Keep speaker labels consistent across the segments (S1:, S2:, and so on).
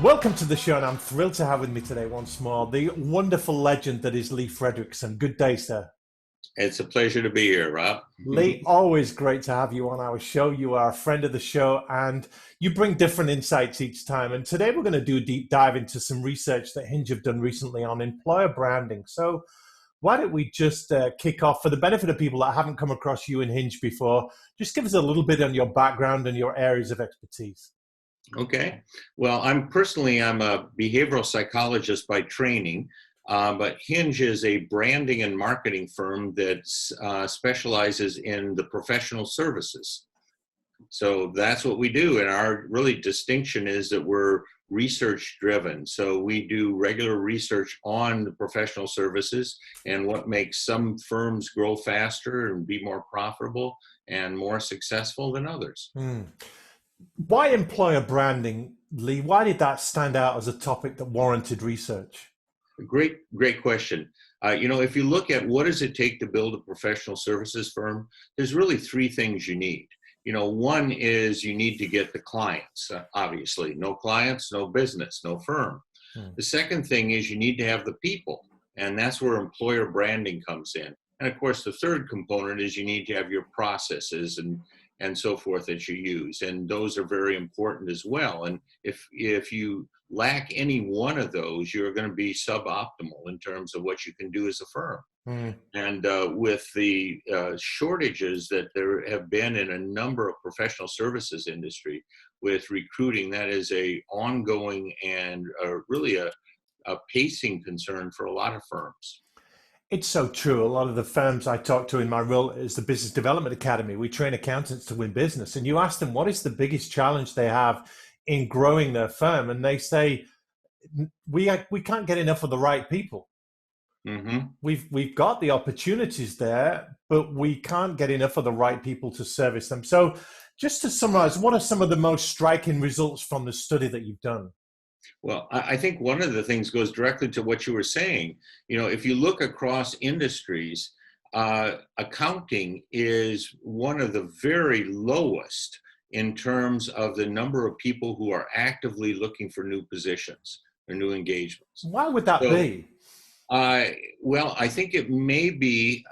S1: Welcome to the show, and I'm thrilled to have with me today once more the wonderful legend that is Lee Frederiksen. Good day, sir.
S2: It's a pleasure to be here, Rob.
S1: Lee, always great to have you on our show. You are a friend of the show, and you bring different insights each time. And today we're going to do a deep dive into some research that Hinge have done recently on employer branding. So why don't we just kick off, for the benefit of people that haven't come across you in Hinge before, just give us a little bit on your background and your areas of expertise.
S2: Okay. Well, I'm a behavioral psychologist by training, but Hinge is a branding and marketing firm that specializes in the professional services. So that's what we do. And our really distinction is that we're research driven. So we do regular research on the professional services and what makes some firms grow faster and be more profitable and more successful than others.
S1: Why employer branding, Lee? Why did that stand out as a topic that warranted research?
S2: Great question. If you look at what does it take to build a professional services firm, there's really three things you need. One is you need to get the clients, obviously. No clients, no business, no firm. The second thing is you need to have the people, and that's where employer branding comes in. And of course, the third component is you need to have your processes and so forth that you use, and those are very important as well. And if you lack any one of those, you're going to be suboptimal in terms of what you can do as a firm. And with the shortages that there have been in a number of professional services industry with recruiting, that is a ongoing and really a pacing concern for a lot of firms.
S1: It's so true. A lot of the firms I talk to in my role is the Business Development Academy. We train accountants to win business. And you ask them, what is the biggest challenge they have in growing their firm? And they say, we can't get enough of the right people. We've got the opportunities there, but we can't get enough of the right people to service them. So just to summarize, what are some of the most striking results from the study that you've done?
S2: Well, I think one of the things goes directly to what you were saying. If you look across industries, accounting is one of the very lowest in terms of the number of people who are actively looking for new positions or new engagements.
S1: Why would that be?
S2: Well, I think it may be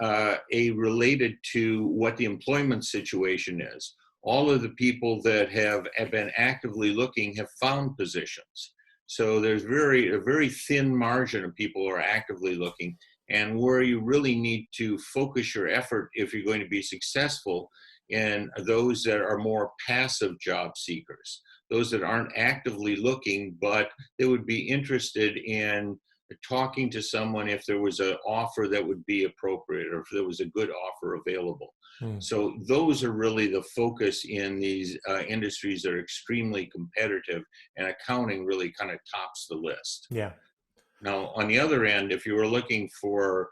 S2: related to what the employment situation is. All of the people that have been actively looking have found positions. So there's a very thin margin of people who are actively looking, and where you really need to focus your effort if you're going to be successful in those that are more passive job seekers, those that aren't actively looking, but they would be interested in talking to someone if there was an offer that would be appropriate or if there was a good offer available. So those are really the focus in these industries that are extremely competitive, and accounting really kind of tops the list.
S1: Yeah.
S2: Now, on the other end, if you were looking for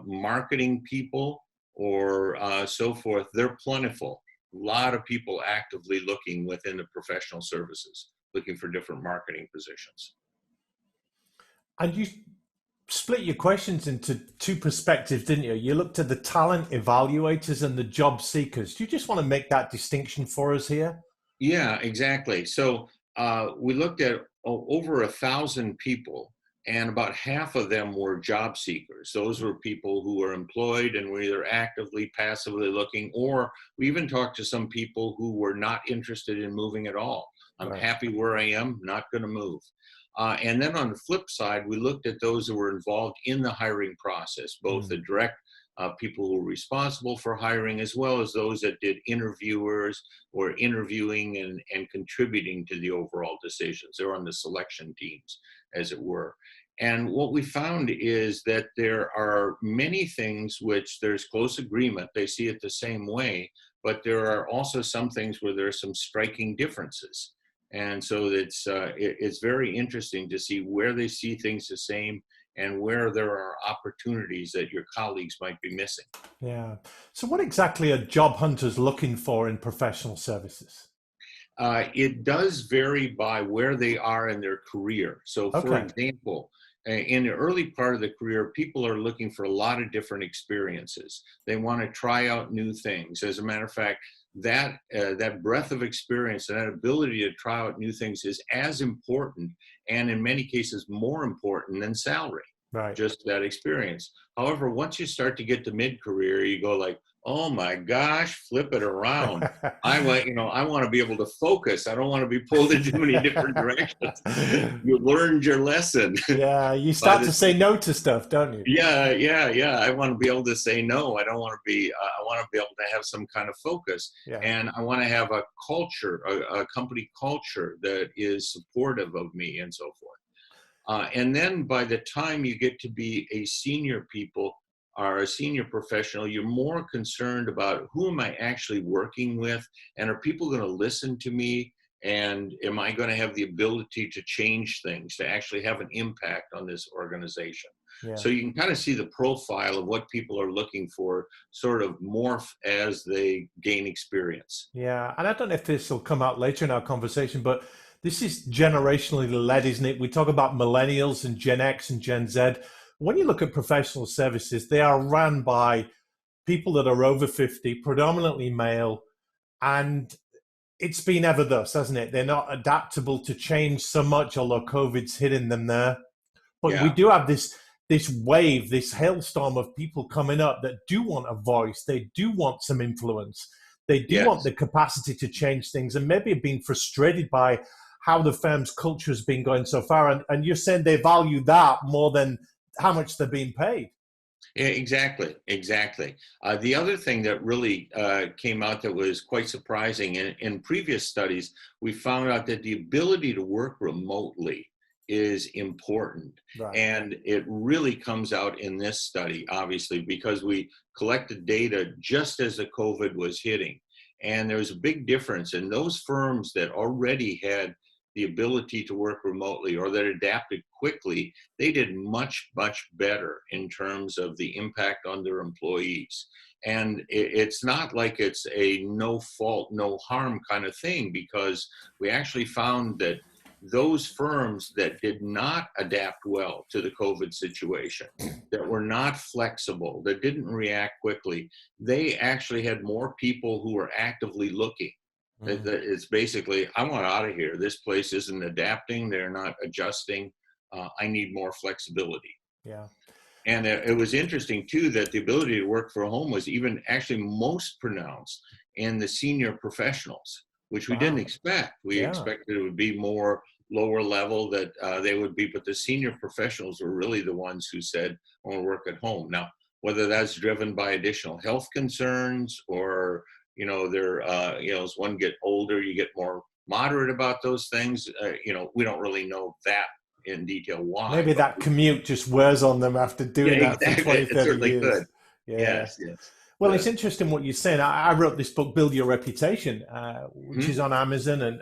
S2: marketing people or so forth, they're plentiful. A lot of people actively looking within the professional services, looking for different marketing positions.
S1: And you split your questions into two perspectives, didn't you? You looked at the talent evaluators and the job seekers. Do you just want to make that distinction for us here?
S2: Yeah, exactly. So we looked at over 1,000 people, and about half of them were job seekers. Those were people who were employed and were either actively, passively looking, or we even talked to some people who were not interested in moving at all. I'm happy where I am, not going to move. And then on the flip side, we looked at those who were involved in the hiring process, both the direct people who were responsible for hiring, as well as those that did interviewers or interviewing and contributing to the overall decisions. They were on the selection teams, as it were. And what we found is that there are many things which there's close agreement. They see it the same way, but there are also some things where there are some striking differences. And so it's very interesting to see where they see things the same and where there are opportunities that your colleagues might be missing.
S1: Yeah. So what exactly are job hunters looking for in professional services?
S2: It does vary by where they are in their career. So for example, in the early part of the career, people are looking for a lot of different experiences. They want to try out new things. As a matter of fact, that breadth of experience and that ability to try out new things is as important, and in many cases more important than salary.
S1: Right.
S2: Just that experience. However, once you start to get to mid-career, you go like, oh my gosh, flip it around. I want to be able to focus. I don't want to be pulled in too many different directions. You learned your lesson.
S1: Yeah, you start to say no to stuff, don't you?
S2: Yeah. I want to be able to say no. I don't want to be. I want to be able to have some kind of focus,
S1: Yeah.
S2: and I want to have a culture, a company culture that is supportive of me, and so forth. And then by the time you get to be a senior people or a senior professional, you're more concerned about who am I actually working with, and are people going to listen to me, and am I going to have the ability to change things, to actually have an impact on this organization.
S1: Yeah.
S2: So you can kind of see the profile of what people are looking for sort of morph as they gain experience.
S1: Yeah, and I don't know if this will come out later in our conversation, but this is generationally led, isn't it? We talk about millennials and Gen X and Gen Z. When you look at professional services, they are run by people that are over 50, predominantly male, and it's been ever thus, hasn't it? They're not adaptable to change so much, although COVID's hitting them there. But we
S2: Yeah.
S1: do have this wave, this hailstorm of people coming up that do want a voice. They do want some influence. They do want
S2: Yes.
S1: the capacity to change things, and maybe have been frustrated by how the firm's culture has been going so far. And you're saying they value that more than how much they're being paid.
S2: Yeah, exactly. The other thing that really came out that was quite surprising in previous studies, we found out that the ability to work remotely is important.
S1: Right.
S2: And it really comes out in this study, obviously, because we collected data just as the COVID was hitting. And there was a big difference in those firms that already had the ability to work remotely or that adapted quickly. They did much better in terms of the impact on their employees. And it's not like it's a no fault, no harm kind of thing, because we actually found that those firms that did not adapt well to the COVID situation, that were not flexible, that didn't react quickly, they actually had more people who were actively looking. It's basically, I want out of here. This place isn't adapting. They're not adjusting. I need more flexibility.
S1: Yeah.
S2: And it was interesting, too, that the ability to work from home was even actually most pronounced in the senior professionals, which we didn't expect. We expected it would be more lower level, that they would be, but the senior professionals were really the ones who said, I want to work at home. Now, whether that's driven by additional health concerns or they're, as one get older, you get more moderate about those things. We don't really know that in detail why.
S1: Maybe that commute just wears on them after doing that for 20, 30 years.
S2: Could.
S1: Yeah.
S2: Yes.
S1: Well, it's interesting what you're saying. I wrote this book, Build Your Reputation, which is on Amazon. And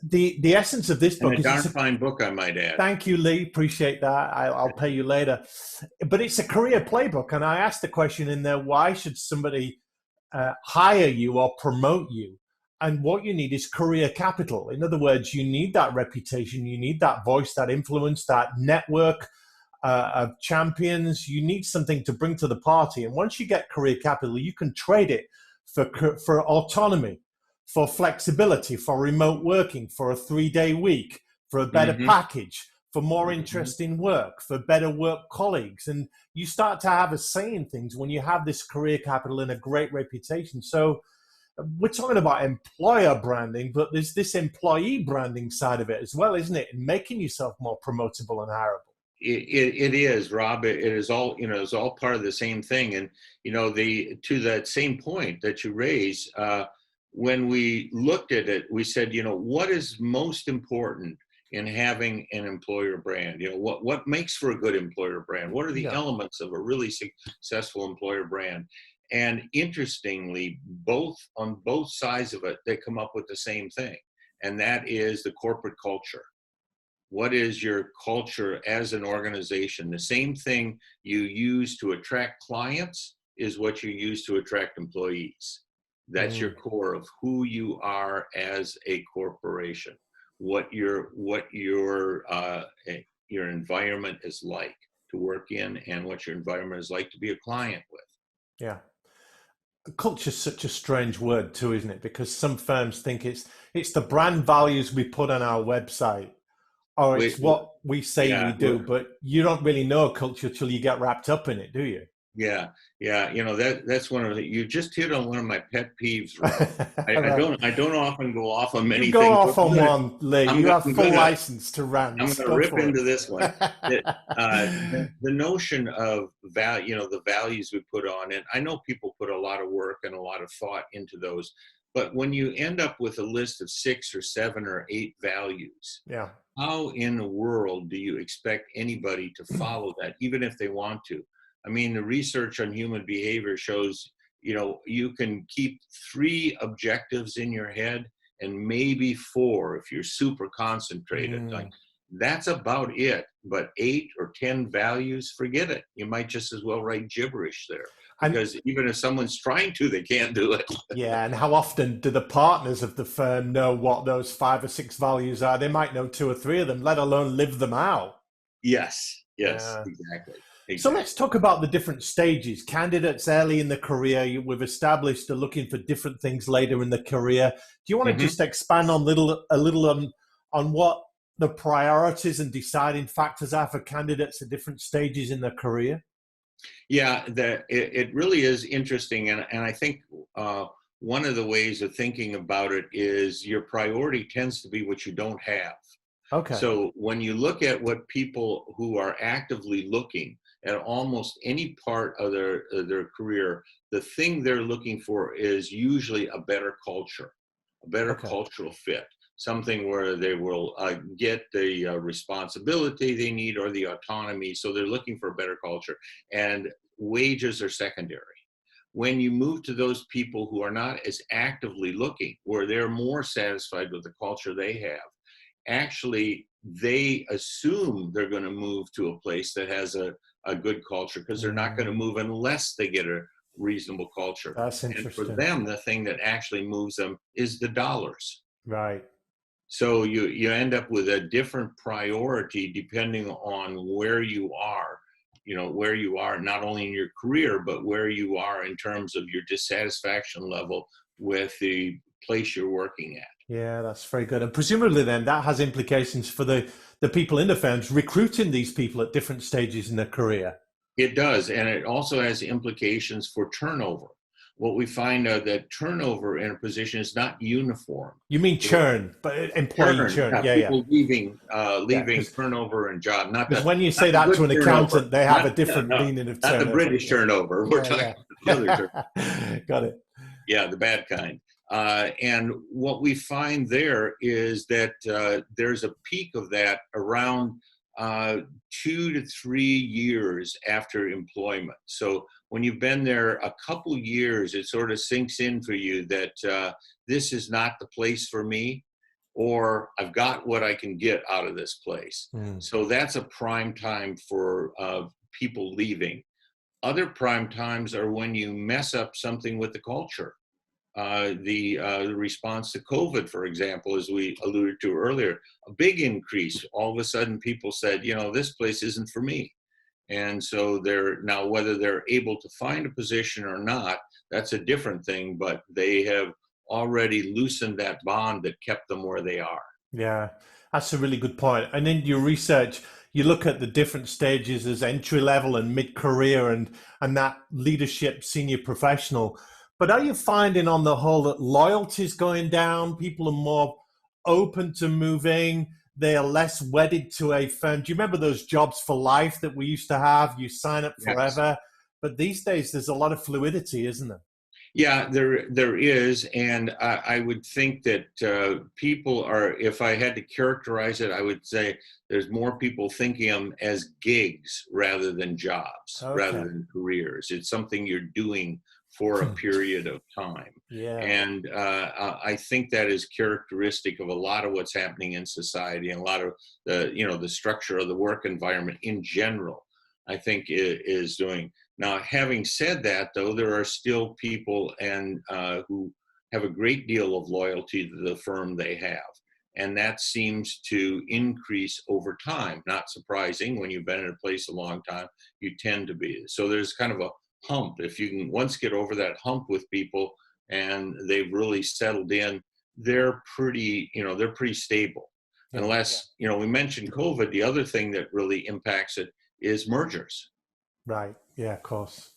S1: the essence of this book
S2: is a darn fine book, I might add.
S1: Thank you, Lee. Appreciate that. I'll pay you later. But it's a career playbook. And I asked the question in there, why should somebody hire you or promote you? And what you need is career capital. In other words, you need that reputation, you need that voice, that influence, that network of champions. You need something to bring to the party. And once you get career capital, you can trade it for autonomy, for flexibility, for remote working, for a 3-day week, for a better package, for more interesting work, for better work colleagues. And you start to have a say in things when you have this career capital and a great reputation. So we're talking about employer branding, but there's this employee branding side of it as well, isn't it? And making yourself more promotable and hireable.
S2: It is, Rob. It is all, it's all part of the same thing. And, to that same point that you raise, when we looked at it, we said, what is most important in having an employer brand? What makes for a good employer brand? What are the elements of a really successful employer brand? And interestingly, on both sides of it, they come up with the same thing. And that is the corporate culture. What is your culture as an organization? The same thing you use to attract clients is what you use to attract employees. That's your core of who you are as a corporation, what your environment is like to work in, and what your environment is like to be a client with.
S1: Yeah. Culture's such a strange word too, isn't it? Because some firms think it's the brand values we put on our website, or it's
S2: We,
S1: what we say we
S2: yeah,
S1: do, but you don't really know culture till you get wrapped up in it, do you?
S2: yeah, yeah. That's one of the. You just hit on one of my pet peeves, Rob. I
S1: Right.
S2: don't often go off on
S1: You
S2: many
S1: go
S2: things, but
S1: off on one, Lee. You have
S2: I'm
S1: full
S2: gonna
S1: license to rant. Go
S2: rip
S1: for
S2: into this one. That
S1: it.
S2: the notion of value, the values we put on, and I know people put a lot of work and a lot of thought into those, but when you end up with a list of 6 or 7 or 8 values,
S1: Yeah.
S2: how in the world do you expect anybody to follow that, even if they want to? I mean, the research on human behavior shows, you can keep 3 objectives in your head and maybe 4 if you're super concentrated. Like,
S1: Mm.
S2: that's about it. But 8 or 10 values, forget it. You might just as well write gibberish there,
S1: And
S2: because even if someone's trying to, they can't do it.
S1: yeah, and how often do the partners of the firm know what those 5 or 6 values are? They might know 2 or 3 of them, let alone live them out.
S2: Yes,
S1: Yeah.
S2: exactly.
S1: So let's
S2: Exactly.
S1: talk about the different stages. Candidates early in the career, we've established are looking for different things later in the career. Do you want to
S2: Mhm.
S1: just expand a little on what the priorities and deciding factors are for candidates at different stages in their career?
S2: Yeah, it really is interesting, and I think one of the ways of thinking about it is your priority tends to be what you don't have.
S1: Okay.
S2: So when you look at what people who are actively looking at almost any part of their career, the thing they're looking for is usually a better culture, a better
S1: Okay.
S2: cultural fit, something where they will get the responsibility they need or the autonomy. So they're looking for a better culture, and wages are secondary. When you move to those people who are not as actively looking, where they're more satisfied with the culture they have, actually they assume they're going to move to a place that has a good culture, because they're not going to
S1: Mm,
S2: move unless they get a reasonable culture.
S1: that's
S2: And for
S1: interesting.
S2: them, the thing that actually moves them is the dollars.
S1: Right.
S2: So you end up with a different priority depending on where you are, where you are not only in your career, but where you are in terms of your dissatisfaction level with the place you're working at.
S1: Yeah, that's very good. And presumably then that has implications for the people in the firms recruiting these people at different stages in their career.
S2: It does, and it also has implications for turnover. What we find out that turnover in a position is not uniform.
S1: You mean churn, but employee
S2: Churn,
S1: churn. Yeah, yeah.
S2: people leaving,
S1: Yeah,
S2: leaving turnover and job,
S1: because when you say
S2: not the
S1: that
S2: good
S1: to an
S2: turnover,
S1: accountant, they have
S2: not
S1: a different
S2: no,
S1: meaning of
S2: not the
S1: turnover.
S2: British
S1: Yeah,
S2: turnover. We're talking
S1: yeah,
S2: about the other turnover.
S1: yeah. Got it.
S2: Yeah, the bad kind. And what we find there is that there's a peak of that around 2 to 3 years after employment. So when you've been there a couple years, it sort of sinks in for you that this is not the place for me, or I've got what I can get out of this place.
S1: Mm.
S2: So that's a prime time for people leaving. Other prime times are when you mess up something with the culture. The response to COVID, for example, as we alluded to earlier, a big increase. All of a sudden, people said, this place isn't for me. And so they're now, whether they're able to find a position or not, that's a different thing, but they have already loosened that bond that kept them where they are.
S1: Yeah, that's a really good point. And in your research, you look at the different stages as entry level and mid career and that leadership senior professional. But are you finding on the whole that loyalty is going down? People are more open to moving. They are less wedded to a firm. Do you remember those jobs for life that we used to have? You sign up
S2: Yes.
S1: forever. But these days, there's a lot of fluidity, isn't there?
S2: Yeah, there is, and I would think that people are. If I had to characterize it, I would say there's more people thinking of them as gigs rather than jobs, rather
S1: Okay.
S2: than careers. It's something you're doing for a period of time,
S1: Yeah.
S2: and I think that is characteristic of a lot of what's happening in society, and a lot of the structure of the work environment in general. I think is doing. Now, having said that, though, there are still people who have a great deal of loyalty to the firm they have. And that seems to increase over time. Not surprising, when you've been in a place a long time, you tend to be. So there's kind of a hump, if you can once get over that hump with people and they've really settled in, they're pretty, they're pretty stable.
S1: Yeah.
S2: Unless, we mentioned COVID, the other thing that really impacts it is mergers.
S1: Right. Yeah, of course.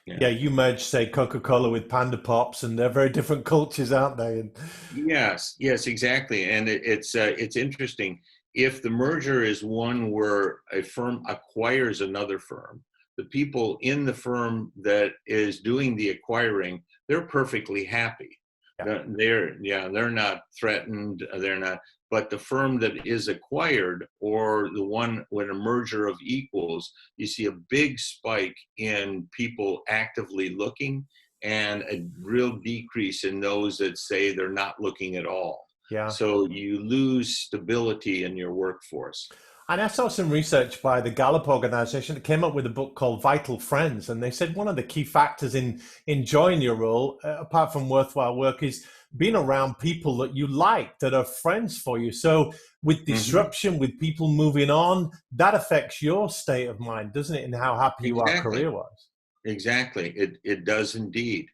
S2: Yeah.
S1: Yeah, you merge, say, Coca-Cola with Panda Pops, and they're very different cultures, aren't they? And
S2: Yes, exactly. And it's interesting. If the merger is one where a firm acquires another firm, the people in the firm that is doing the acquiring, they're perfectly happy.
S1: yeah,
S2: They're not threatened. They're not. But the firm that is acquired, or the one when a merger of equals, you see a big spike in people actively looking and a real decrease in those that say they're not looking at all.
S1: yeah.
S2: So you lose stability in your workforce.
S1: And I saw some research by the Gallup organization that came up with a book called Vital Friends. And they said one of the key factors in enjoying your role, apart from worthwhile work, is being around people that you like, that are friends for you. So with disruption, with people moving on, that affects your state of mind, doesn't it? And how happy you are
S2: Exactly.
S1: career-wise.
S2: Exactly. It does indeed.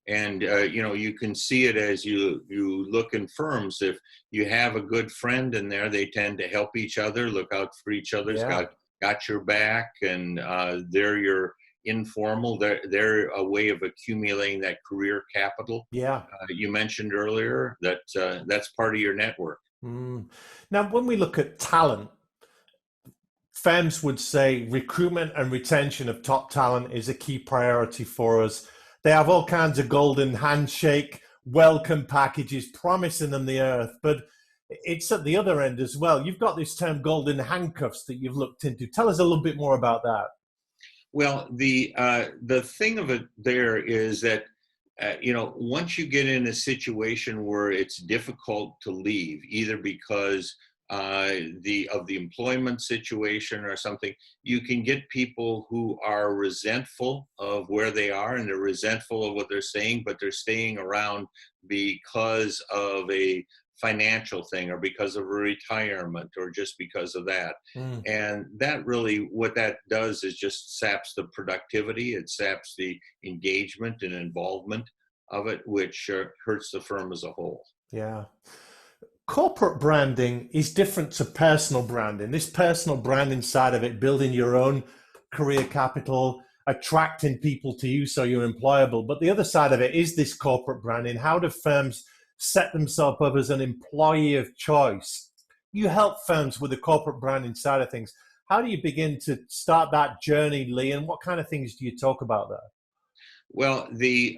S2: And, you can see it as you look in firms. If you have a good friend in there, they tend to help each other, look out for each other's,
S1: Yeah.
S2: got your back, and they're your informal. They're a way of accumulating that career capital.
S1: Yeah.
S2: You mentioned earlier that that's part of your network.
S1: Mm. Now, when we look at talent, firms would say recruitment and retention of top talent is a key priority for us. They have all kinds of golden handshake, welcome packages promising them the earth, but it's at the other end as well. You've got this term golden handcuffs that you've looked into. Tell us a little bit more about that.
S2: Well, the thing of it there is that once you get in a situation where it's difficult to leave, either because the employment situation or something, you can get people who are resentful of where they are, and they're resentful of what they're saying, but they're staying around because of a financial thing, or because of a retirement, or just because of that.
S1: Mm.
S2: And that really, what that does is just saps the productivity, it saps the engagement and involvement of it, which hurts the firm as a whole.
S1: Yeah. Corporate branding is different to personal branding. This personal branding side of it, building your own career capital, attracting people to you so you're employable. But the other side of it is this corporate branding. How do firms set themselves up as an employee of choice? You help firms with the corporate branding side of things. How do you begin to start that journey, Lee? And what kind of things do you talk about there?
S2: Well, the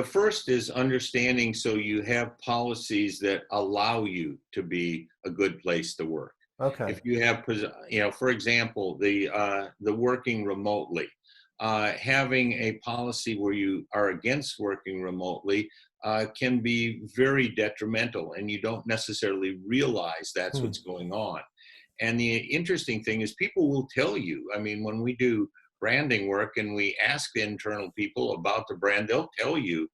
S2: first is understanding, so you have policies that allow you to be a good place to work.
S1: Okay.
S2: If you have, for example, the working remotely, having a policy where you are against working remotely can be very detrimental, and you don't necessarily realize that's what's going on. And the interesting thing is, people will tell you. I mean, when we do branding work and we ask the internal people about the brand, they'll tell you,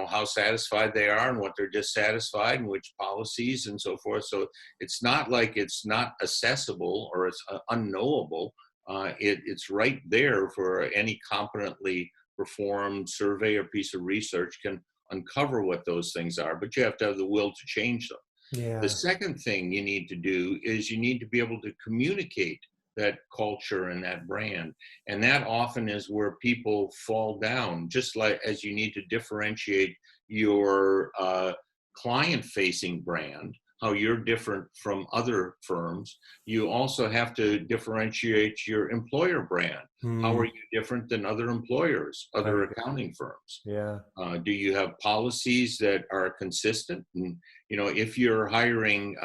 S2: how satisfied they are and what they're dissatisfied and which policies and so forth. So it's not like it's not accessible or it's unknowable. It's right there for any competently performed survey or piece of research can uncover what those things are, but you have to have the will to change them.
S1: Yeah.
S2: The second thing you need to do is you need to be able to communicate that culture and that brand. And that often is where people fall down, just like as you need to differentiate your client-facing brand, how you're different from other firms. You also have to differentiate your employer brand. How are you different than other employers, other accounting firms?
S1: Yeah.
S2: Do you have policies that are consistent? And, if you're hiring,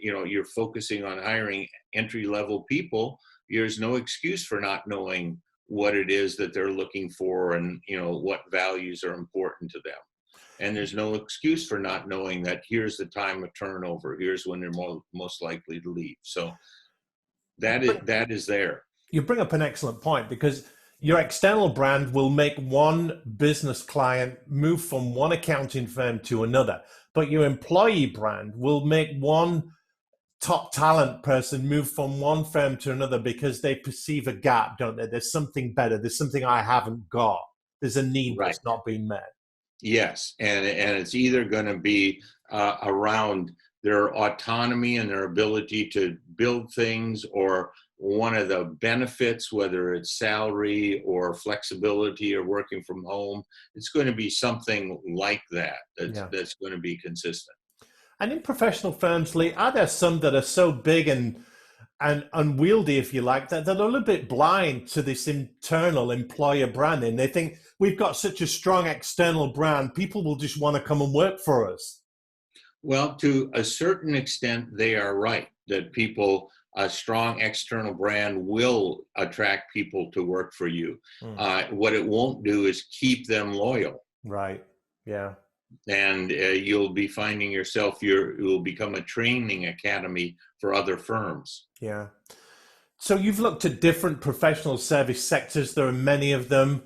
S2: you're focusing on hiring entry-level people, there's no excuse for not knowing what it is that they're looking for and, what values are important to them. And there's no excuse for not knowing that here's the time of turnover, here's when they're most likely to leave. So that is there.
S1: You bring up an excellent point, because your external brand will make one business client move from one accounting firm to another, but your employee brand will make one top talent person move from one firm to another because they perceive a gap, don't they? There's something better. There's something I haven't got. There's a need
S2: Right.
S1: that's not being met.
S2: Yes, and it's either going to be around their autonomy and their ability to build things, or one of the benefits, whether it's salary or flexibility or working from home. It's going to be something like that that's going to be consistent.
S1: And in professional firms, Lee, are there some that are so big and unwieldy, if you like, that they're a little bit blind to this internal employer branding? They think we've got such a strong external brand, people will just want to come and work for us.
S2: Well, to a certain extent, they are right that a strong external brand will attract people to work for you. What it won't do is keep them loyal.
S1: Right. Yeah.
S2: And you'll be finding yourself, you'll become a training academy for other firms.
S1: Yeah. So you've looked at different professional service sectors. There are many of them.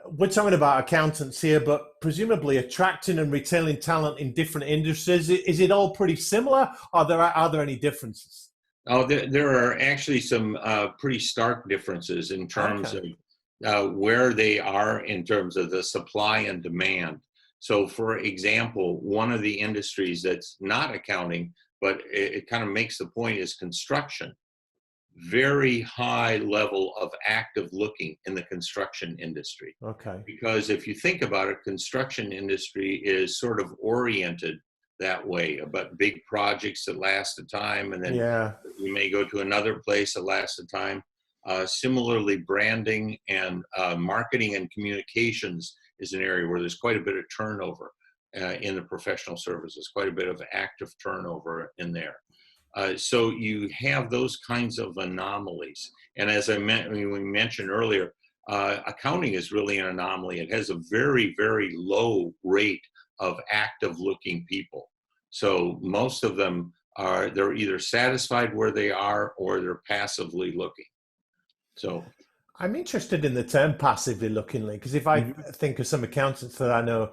S1: We're talking about accountants here, but presumably attracting and retaining talent in different industries. Is it all pretty similar? Are there any differences?
S2: Oh, there are actually some pretty stark differences in terms of where they are in terms of the supply and demand. So, for example, one of the industries that's not accounting, but it kind of makes the point, is construction. Very high level of active looking in the construction industry.
S1: Okay.
S2: Because if you think about it, construction industry is sort of oriented that way, about big projects that last a time, and then you may go to another place that lasts a time. Similarly, branding and marketing and communications is an area where there's quite a bit of turnover in the professional services, quite a bit of active turnover in there. So you have those kinds of anomalies. And as we mentioned earlier, accounting is really an anomaly. It has a very, very low rate of active looking people. So most of them they're either satisfied where they are or they're passively looking. So
S1: I'm interested in the term passively looking, because if I think of some accountants that I know,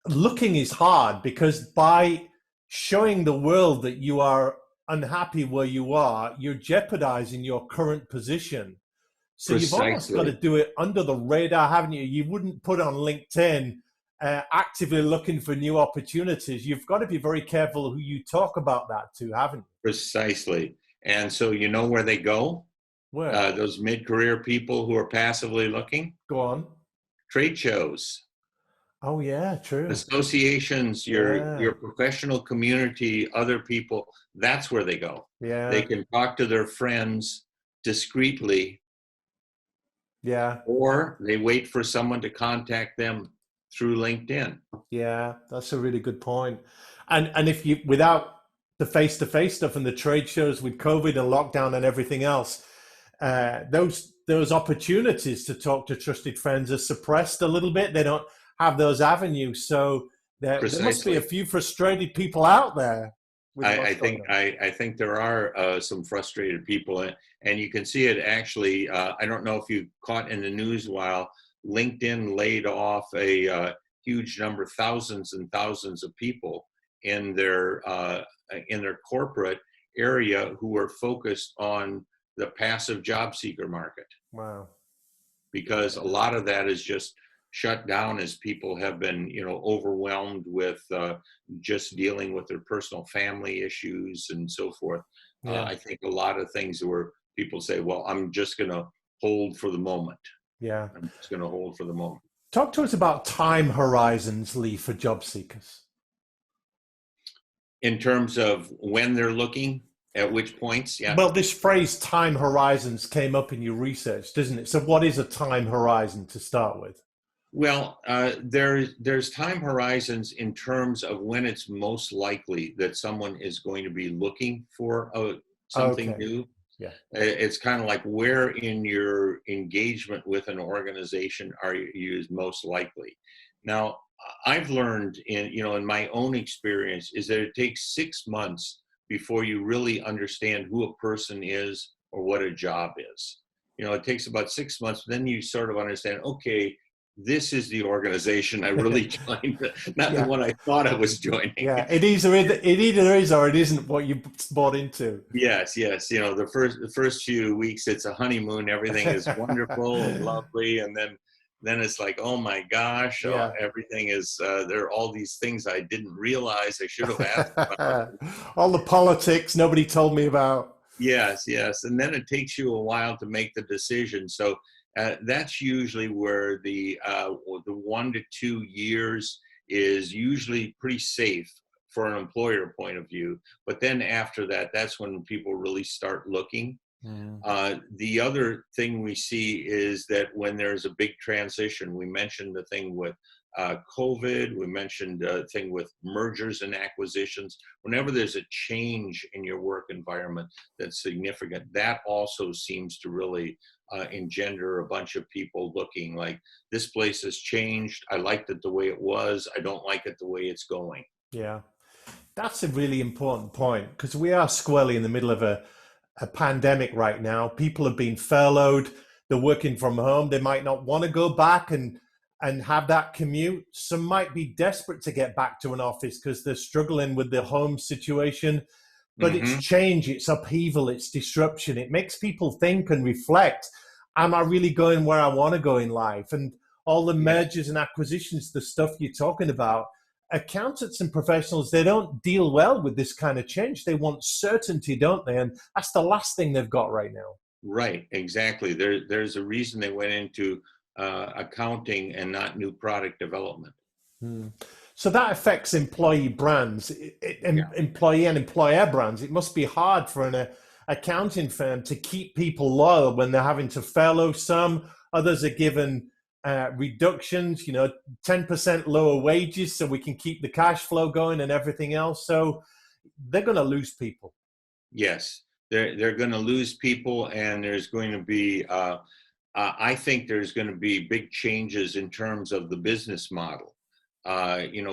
S1: looking is hard, because by showing the world that you are unhappy where you are, you're jeopardizing your current position. So you've almost got to do it under the radar, haven't you? You wouldn't put on LinkedIn actively looking for new opportunities. You've got to be very careful who you talk about that to, haven't you?
S2: Precisely. And so you know where they go?
S1: Where?
S2: Those mid-career people who are passively looking?
S1: Go on.
S2: Trade shows.
S1: Oh, yeah, true.
S2: Associations, your professional community, other people, that's where they go.
S1: Yeah.
S2: They can talk to their friends discreetly.
S1: Yeah.
S2: Or they wait for someone to contact them through LinkedIn.
S1: Yeah, that's a really good point. And if you, without the face-to-face stuff and the trade shows with COVID and lockdown and everything else, those opportunities to talk to trusted friends are suppressed a little bit. They don't have those avenues. So there must be a few frustrated people out there.
S2: I think there are some frustrated people, and you can see it actually. I don't know if you caught in the news while LinkedIn laid off a huge number, thousands and thousands of people in their corporate area who were focused on the passive job seeker market.
S1: Wow.
S2: Because a lot of that is just shut down as people have been, overwhelmed with just dealing with their personal family issues and so forth. Yeah. I think a lot of things where people say, well, I'm just going to hold for the moment.
S1: Yeah.
S2: I'm just going to hold for the moment.
S1: Talk to us about time horizons, Lee, for job seekers.
S2: In terms of when they're looking, at which points? Yeah.
S1: Well, this phrase time horizons came up in your research, doesn't it? So what is a time horizon to start with?
S2: Well, there's time horizons in terms of when it's most likely that someone is going to be looking for something new.
S1: Yeah.
S2: It's kind of like, where in your engagement with an organization are you most likely? Now, I've learned in my own experience is that it takes 6 months before you really understand who a person is or what a job is. It takes about 6 months. Then you sort of understand, okay, this is the organization I really joined, not the
S1: Yeah.
S2: one I thought I was joining.
S1: Yeah, it either is or it isn't what you bought into.
S2: Yes, yes. You know, the first few weeks it's a honeymoon. Everything is wonderful and lovely, and then it's like, oh my gosh,
S1: Yeah.
S2: everything is. There are all these things I didn't realize I should have asked about.
S1: All the politics nobody told me about.
S2: Yes, yes. And then it takes you a while to make the decision. So that's usually where the 1 to 2 years is usually pretty safe for an employer point of view. But then after that, that's when people really start looking.
S1: Mm.
S2: The other thing we see is that when there's a big transition, we mentioned the thing with COVID, we mentioned the thing with mergers and acquisitions. Whenever there's a change in your work environment that's significant, that also seems to really engender a bunch of people looking like, this place has changed. I liked it the way it was. I don't like it the way it's going.
S1: Yeah, that's a really important point because we are squarely in the middle of a pandemic right now. People have been furloughed. They're working from home. They might not want to go back and have that commute. Some might be desperate to get back to an office because they're struggling with their home situation. But it's change, it's upheaval, it's disruption. It makes people think and reflect. Am I really going where I want to go in life? And all the mergers and acquisitions, the stuff you're talking about, accountants and professionals, they don't deal well with this kind of change. They want certainty, don't they? And that's the last thing they've got right now.
S2: Right, exactly. There's a reason they went into accounting and not new product development.
S1: So that affects employee brands, employee and employer brands. It must be hard for an accounting firm to keep people loyal when they're having to furlough some. Others are given reductions, 10% lower wages so we can keep the cash flow going and everything else. So they're going to lose people.
S2: Yes, they're going to lose people, and there's going to be, I think there's going to be big changes in terms of the business model.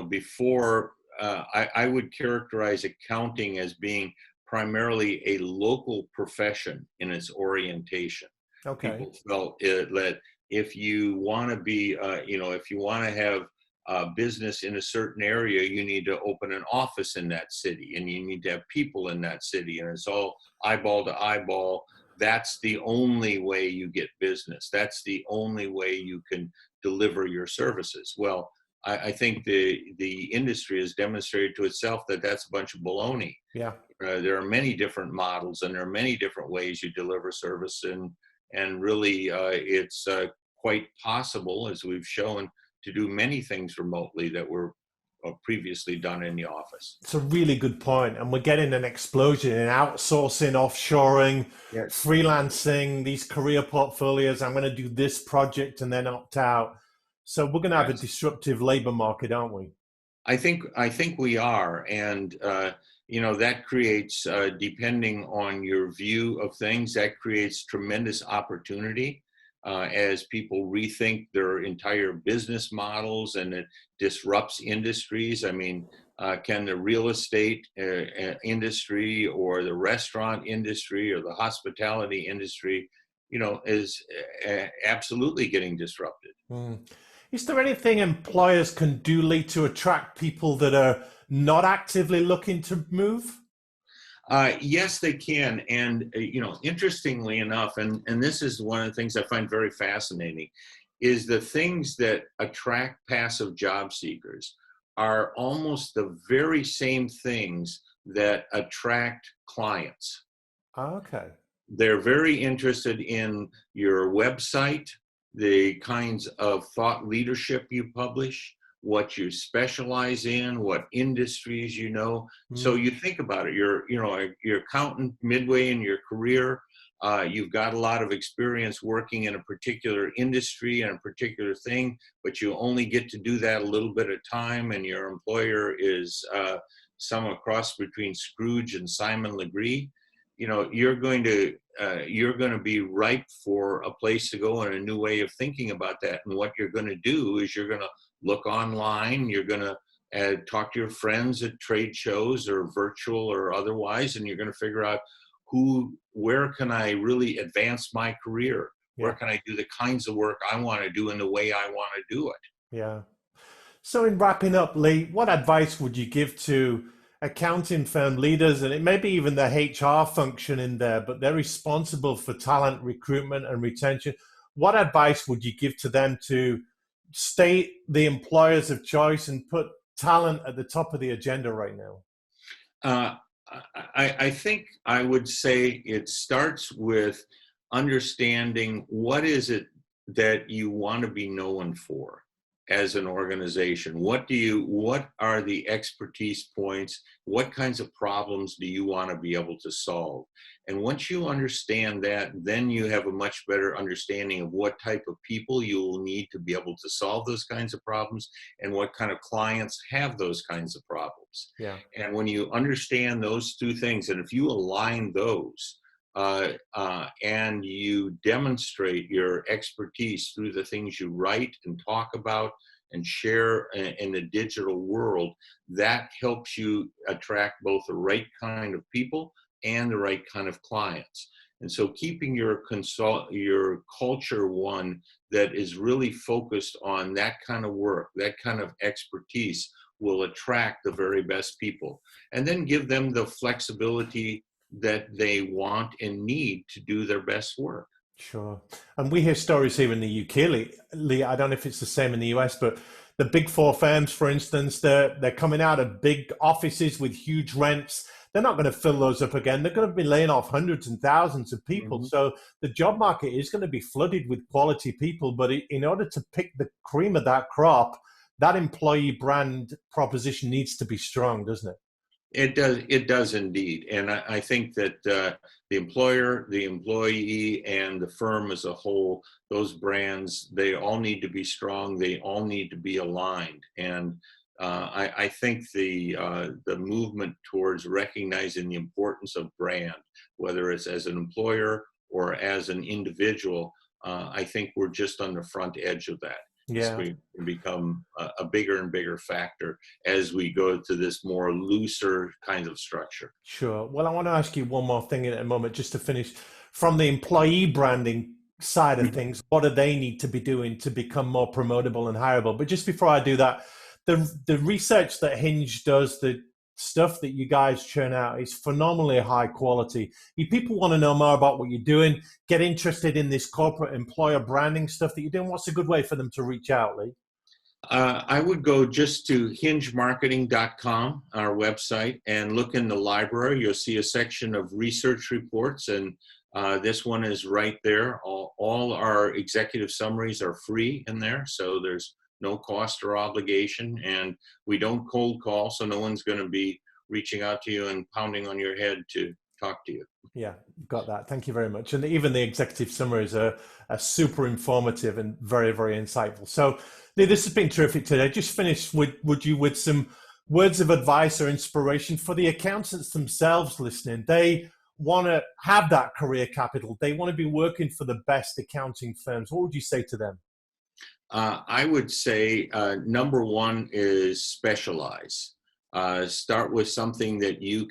S2: Before, I would characterize accounting as being primarily a local profession in its orientation.
S1: Okay.
S2: People felt that if you want to be, if you want to have a business in a certain area, you need to open an office in that city, and you need to have people in that city, and it's all eyeball to eyeball. That's the only way you get business. That's the only way you can deliver your services. Well, I think the industry has demonstrated to itself that that's a bunch of baloney.
S1: Yeah.
S2: There are many different models, and there are many different ways you deliver service, and really it's quite possible, as we've shown, to do many things remotely that were previously done in the office.
S1: It's a really good point. And we're getting an explosion in outsourcing, offshoring, freelancing, these career portfolios. I'm going to do this project and then opt out. So we're going to have a disruptive labor market, aren't we?
S2: I think we are. And, that creates, depending on your view of things, that creates tremendous opportunity. As people rethink their entire business models, and it disrupts industries. I mean, can the real estate industry or the restaurant industry or the hospitality industry, is absolutely getting disrupted.
S1: Is there anything employers can do, Lee, to attract people that are not actively looking to move?
S2: Yes, they can. And, interestingly enough, and this is one of the things I find very fascinating, is the things that attract passive job seekers are almost the very same things that attract clients.
S1: Okay.
S2: They're very interested in your website, the kinds of thought leadership you publish, what you specialize in, what industries you know. So you think about it, you're accountant midway in your career, you've got a lot of experience working in a particular industry and a particular thing, but you only get to do that a little bit at a time, and your employer is some cross between Scrooge and Simon Legree. You're going to be ripe for a place to go and a new way of thinking about that. And what you're going to do is you're going to look online, you're going to talk to your friends at trade shows or virtual or otherwise, and you're going to figure out where can I really advance my career? Where
S1: Yeah.
S2: can I do the kinds of work I want to do in the way I want to do it?
S1: Yeah. So, in wrapping up, Lee, what advice would you give to accounting firm leaders, and it may be even the HR function in there, but they're responsible for talent recruitment and retention? What advice would you give to them to stay the employers of choice and put talent at the top of the agenda right now?
S2: Uh, I think I would say it starts with understanding what is it that you want to be known for as an organization. What are the expertise points? What kinds of problems do you want to be able to solve? And once you understand that, then you have a much better understanding of what type of people you will need to be able to solve those kinds of problems and what kind of clients have those kinds of problems.
S1: Yeah.
S2: And when you understand those two things, and if you align those, and you demonstrate your expertise through the things you write and talk about and share in the digital world, that helps you attract both the right kind of people and the right kind of clients. And so keeping your culture one that is really focused on that kind of work, that kind of expertise, will attract the very best people. And then give them the flexibility that they want and need to do their best work.
S1: Sure. And we hear stories here in the UK, Lee. I don't know if it's the same in the US, but the big four firms, for instance, they're coming out of big offices with huge rents. They're not going to fill those up again. They're going to be laying off hundreds and thousands of people. Mm-hmm. So the job market is going to be flooded with quality people. But in order to pick the cream of that crop, that employee brand proposition needs to be strong, doesn't it?
S2: It does indeed. And I think that the employer, the employee, and the firm as a whole, those brands, they all need to be strong. They all need to be aligned. And I think the movement towards recognizing the importance of brand, whether it's as an employer or as an individual, I think we're just on the front edge of that.
S1: Yeah.
S2: It's going to become a bigger and bigger factor as we go to this more looser kind of structure.
S1: Sure. Well, I want to ask you one more thing in a moment, just to finish. From the employee branding side of things, what do they need to be doing to become more promotable and hireable? But just before I do that, the research that Hinge does, the stuff that you guys churn out, is phenomenally high quality. If people want to know more about what you're doing, get interested in this corporate employer branding stuff that you're doing, what's a good way for them to reach out, Lee?
S2: I would go just to hingemarketing.com, our website, and look in the library. You'll see a section of research reports, and this one is right there. All our executive summaries are free in there, so there's no cost or obligation, and we don't cold call, so no one's going to be reaching out to you and pounding on your head to talk to you.
S1: Yeah, got that. Thank you very much. And even the executive summaries are super informative and very, very insightful. So, Lee, this has been terrific today. Just finish with some words of advice or inspiration for the accountants themselves listening. They want to have that career capital. They want to be working for the best accounting firms. What would you say to them?
S2: I would say number one is specialize. Start with something that you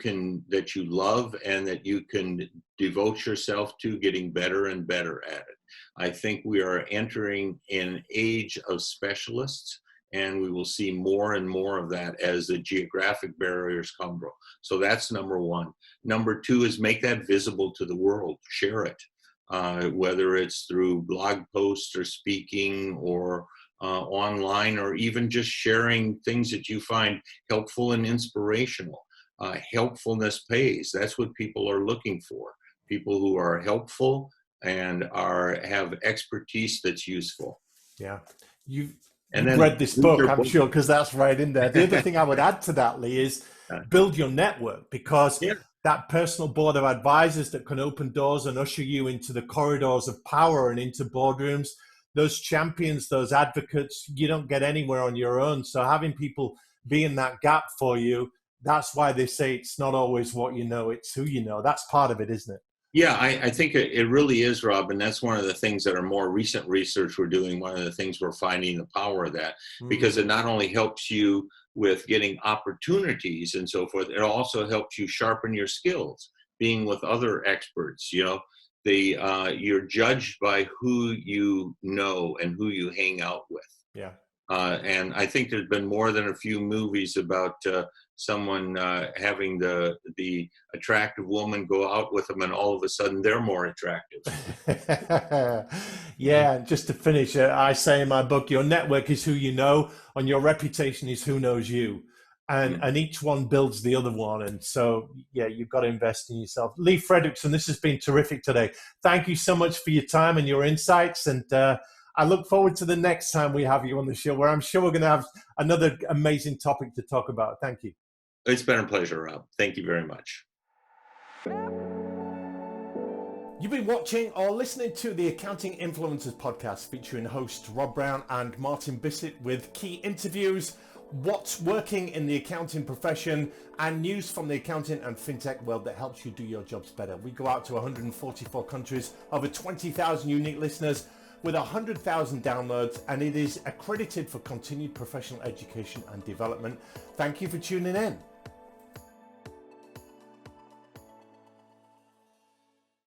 S2: love and that you can devote yourself to getting better and better at it. I think we are entering an age of specialists, and we will see more and more of that as the geographic barriers come. So that's number one. Number two is make that visible to the world. Share it. Whether it's through blog posts or speaking or online, or even just sharing things that you find helpful and inspirational. Helpfulness pays. That's what people are looking for. People who are helpful and have expertise that's useful.
S1: Yeah. You've read this book, I'm sure, because that's right in there. The other thing I would add to that, Lee, is build your network, because that personal board of advisors that can open doors and usher you into the corridors of power and into boardrooms, those champions, those advocates, you don't get anywhere on your own. So having people be in that gap for you, that's why they say it's not always what you know, it's who you know. That's part of it, isn't it?
S2: Yeah, I think it really is, Rob. And that's one of the things that are more recent research we're doing. One of the things we're finding the power of that, because it not only helps you with getting opportunities and so forth, it also helps you sharpen your skills, being with other experts. You know, you're judged by who you know and who you hang out with.
S1: Yeah.
S2: And I think there's been more than a few movies about someone having the attractive woman go out with them, and all of a sudden they're more attractive.
S1: Yeah, and just to finish, I say in my book, your network is who you know, and your reputation is who knows you. And each one builds the other one. And so, yeah, you've got to invest in yourself. Lee Frederiksen, this has been terrific today. Thank you so much for your time and your insights. And I look forward to the next time we have you on the show, where I'm sure we're going to have another amazing topic to talk about. Thank you.
S2: It's been a pleasure, Rob. Thank you very much.
S1: You've been watching or listening to the Accounting Influencers podcast, featuring hosts Rob Brown and Martin Bissett, with key interviews, what's working in the accounting profession, and news from the accounting and fintech world that helps you do your jobs better. We go out to 144 countries, over 20,000 unique listeners, with 100,000 downloads, and it is accredited for continued professional education and development. Thank you for tuning in.